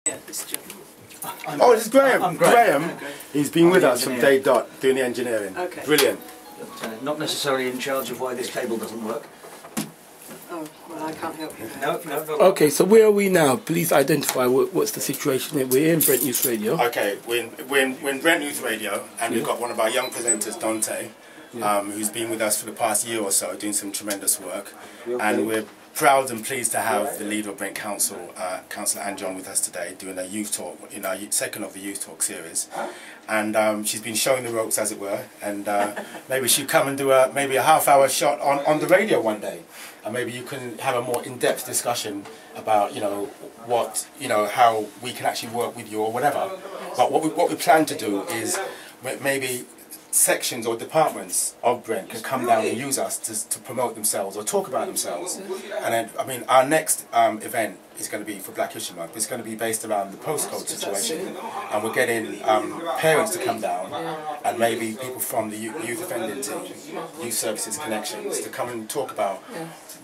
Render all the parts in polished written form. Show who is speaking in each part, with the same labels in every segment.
Speaker 1: Yeah, this gentleman.
Speaker 2: Oh, this is Graham.
Speaker 1: I'm
Speaker 2: Graham.
Speaker 1: Okay.
Speaker 2: He's been with us from day dot doing the engineering.
Speaker 1: Okay.
Speaker 2: Brilliant.
Speaker 3: But, not necessarily in charge of why this cable doesn't work.
Speaker 1: Oh, well, I can't help you.
Speaker 3: No.
Speaker 4: Okay, so where are we now? Please identify what's the situation. We're in Brent Youth Radio.
Speaker 2: Okay, we're in Brent Youth Radio, and we've got one of our young presenters, Dante, who's been with us for the past year or so, doing some tremendous work. And we're proud and pleased to have the leader of Brent Council, Councillor Anne John, with us today, doing a youth talk, in our second of the youth talk series. And she's been showing the ropes, as it were, and maybe she'll come and do maybe a half-hour shot on the radio one day, and maybe you can have a more in-depth discussion about how we can actually work with you or whatever. But what we plan to do is maybe sections or departments of Brent can come down and use us to promote themselves or talk about themselves. And then, I mean, our next event is going to be for Black History Month. It's going to be based around the postcode situation, and we're getting parents to come down, and maybe people from the youth offending team, youth services connections, to come and talk about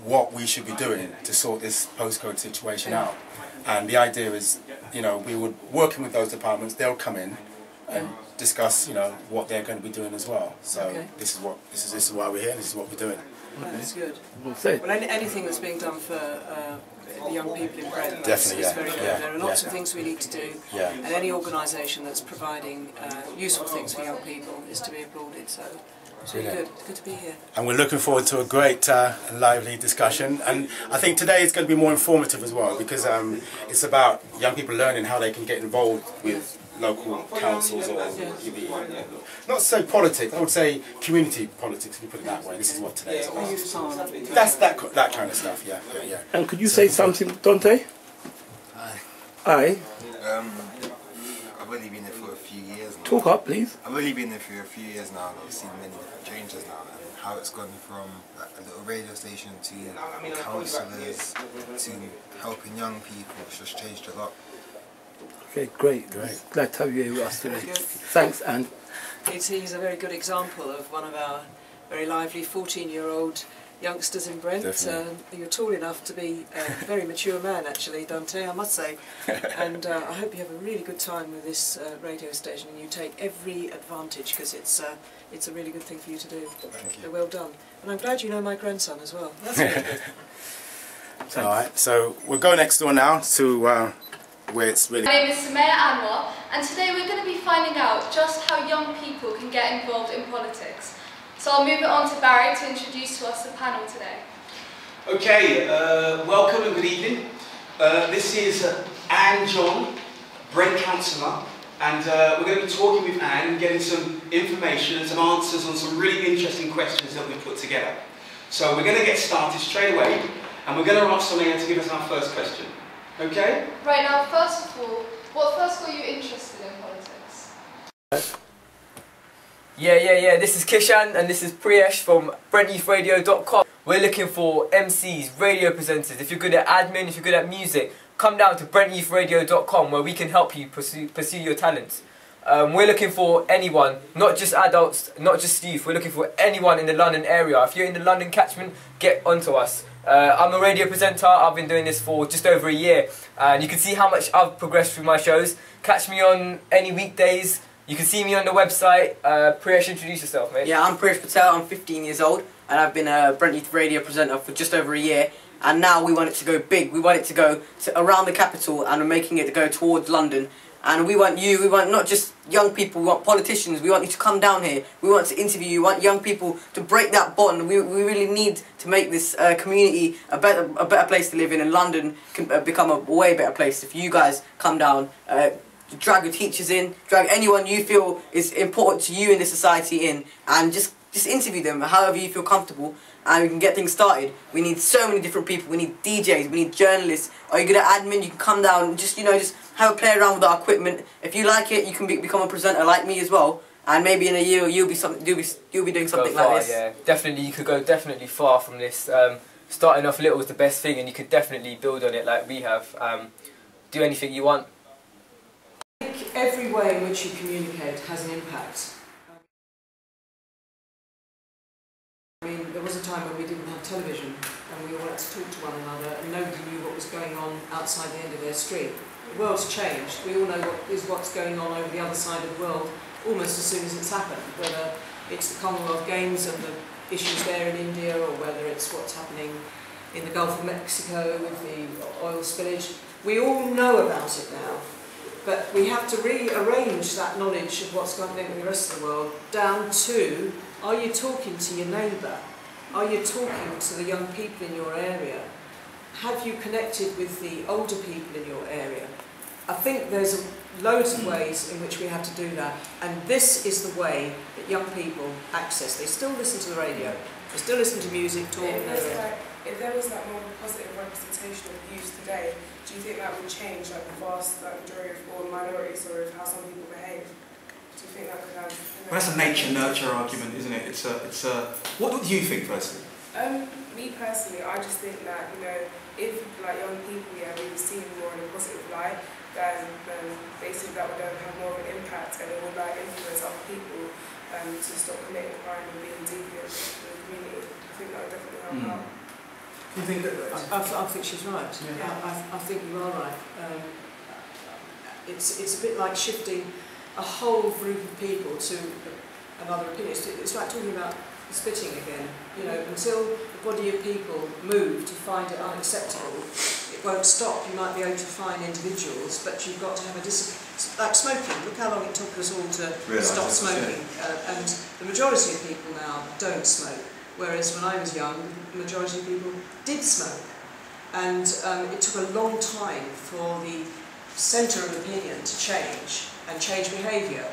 Speaker 2: what we should be doing to sort this postcode situation out. And the idea is, we would working with those departments. They'll come in and discuss, what they're going to be doing as well. So this is why we're here. This is what we're doing.
Speaker 1: That's good.
Speaker 4: Well,
Speaker 1: anything that's being done for the young people in Brent is very good. There are lots of things we need to do, and any organisation that's providing useful things for young people is to be applauded. So it's really good. It's good to be here.
Speaker 2: And we're looking forward to a great and lively discussion. And I think today is going to be more informative as well, because it's about young people learning how they can get involved with local councils, or not so politics, I would say community politics, if you put it that way. This is what today is about. That's that kind of stuff, yeah.
Speaker 4: And could you say something, Dante? Aye.
Speaker 5: I've only been there for a few years now.
Speaker 4: Talk up, please.
Speaker 5: I've only been there for a few years now, and I've seen many different changes now, and how it's gone from a little radio station to councillors to helping young people. It's just changed a lot.
Speaker 4: Okay, great. Glad to have you here with us today. Thanks, Anne.
Speaker 1: He's a very good example of one of our very lively 14-year-old youngsters in Brent. You're tall enough to be a very mature man, actually, Dante, I must say. And I hope you have a really good time with this radio station, and you take every advantage, because it's a really good thing for you to do.
Speaker 2: Thank you.
Speaker 1: So well done. And I'm glad you know my grandson as well. That's really good.
Speaker 2: Alright, so we'll go next door now to where it's really...
Speaker 6: My name is Samaya Anwar, and today we're going to be finding out just how young people can get involved in politics. So I'll move it on to Barry to introduce to us the panel today.
Speaker 7: Okay, welcome and good evening. This is Anne John, Brent Councillor, and we're going to be talking with Anne, getting some information and some answers on some really interesting questions that we've put together. So we're going to get started straight away, and we're going to ask Samaya to give us our first question. Okay?
Speaker 6: Right, now first of all, what first got you interested in politics?
Speaker 8: Yeah, this is Kishan and this is Priyesh from BrentYouthRadio.com. We're looking for MCs, radio presenters. If you're good at admin, if you're good at music, come down to BrentYouthRadio.com where we can help you pursue your talents. We're looking for anyone, not just adults, not just youth. We're looking for anyone in the London area. If you're in the London catchment, get onto us. I'm a radio presenter. I've been doing this for just over a year, and you can see how much I've progressed through my shows. Catch me on any weekdays. You can see me on the website. Priyesh, introduce yourself, mate.
Speaker 9: Yeah, I'm Priyesh Patel. I'm 15 years old, and I've been a Brent Youth Radio presenter for just over a year. And now we want it to go big. We want it to go around the capital, and we're making it to go towards London. And we want you, we want not just young people, we want politicians, we want you to come down here, we want to interview you, we want young people to break that bond. We really need to make this community a better place to live in, and London can become a way better place if you guys come down. Drag your teachers in, drag anyone you feel is important to you in the society in, and just interview them however you feel comfortable, and we can get things started. We need so many different people. We need DJs, we need journalists. Are you good at admin? You can come down and just have a play around with our equipment. If you like it, you can become a presenter like me as well. And maybe in a year you'll be doing something like this.
Speaker 8: Yeah, definitely. You could go definitely far from this. Starting off little is the best thing, and you could definitely build on it like we have. Do anything you want.
Speaker 1: I think every way in which you communicate has an impact. I mean, there was a time when we didn't have television and we all had to talk to one another and nobody knew what was going on outside the end of their street. the world's changed. We all know what's going on over the other side of the world almost as soon as it's happened, whether it's the Commonwealth Games and the issues there in India, or whether it's what's happening in the Gulf of Mexico with the oil spillage. We all know about it now, but we have to rearrange that knowledge of what's going on in the rest of the world down to, are you talking to your neighbour? Are you talking to the young people in your area? Have you connected with the older people in your area? I think there's loads of ways in which we have to do that, and this is the way that young people access. They still listen to the radio, they still listen to music, talk.
Speaker 10: If there was like more of a positive representation of youth today, do you think that would change like the vast majority of or minorities or of how some people behave? Do you think that could have?
Speaker 7: Well, that's a nature-nurture argument, isn't it? It's a. What do you think, personally?
Speaker 10: Me personally, I just think that, you know, if like young people, we were seen more in a positive light, then basically that would have more of an impact, and it would like influence other people to stop committing crime and being deviant in the community. I think that would definitely help out.
Speaker 7: You think that?
Speaker 1: I think she's right. Yeah. I think you are right. It's a bit like shifting a whole group of people to another opinion. It's like talking about spitting again. You know, until the body of people move to find it unacceptable, it won't stop. You might be able to find individuals, but you've got to have a discipline. Like smoking. Look how long it took us all to stop smoking. And the majority of people now don't smoke. Whereas when I was young, the majority of people did smoke. And it took a long time for the centre of opinion to change and change behaviour.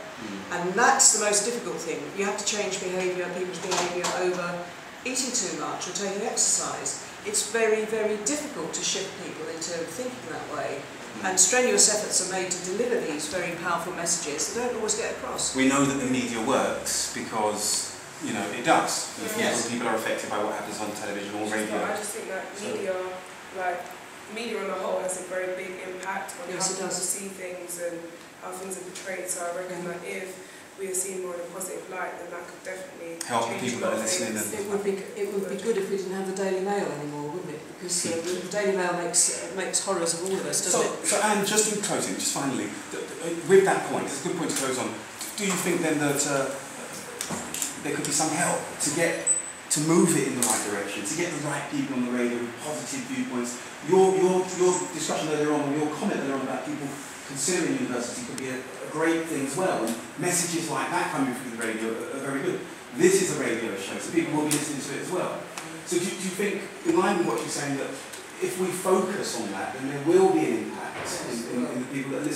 Speaker 1: And that's the most difficult thing. You have to change behaviour, people's behaviour over eating too much or taking exercise. It's very, very difficult to shift people into thinking that way. And strenuous efforts are made to deliver these very powerful messages that don't always get across.
Speaker 7: We know that the media works because, you know, it does. People are affected by what happens on television or radio.
Speaker 10: I just think that media on the whole has a very big impact on how people see things and how things are portrayed. So I reckon that if we are seen more in a positive light, then that could definitely
Speaker 7: help the
Speaker 10: change
Speaker 7: people that are listening.
Speaker 1: It would be good if we didn't have the Daily Mail anymore, wouldn't it? Because the Daily Mail makes horrors of all of us, doesn't it?
Speaker 7: So Anne, just in closing, just finally, with that point, it's a good point to close on. Do you think then that there could be some help to move it in the right direction, to get the right people on the radio with positive viewpoints? Your discussion earlier on, or your comment earlier on about people considering university could be a great thing as well, and messages like that coming through the radio are very good. This is a radio show, so people will be listening to it as well. So do you think, in line with what you're saying, that if we focus on that, then there will be an impact in the people that listen?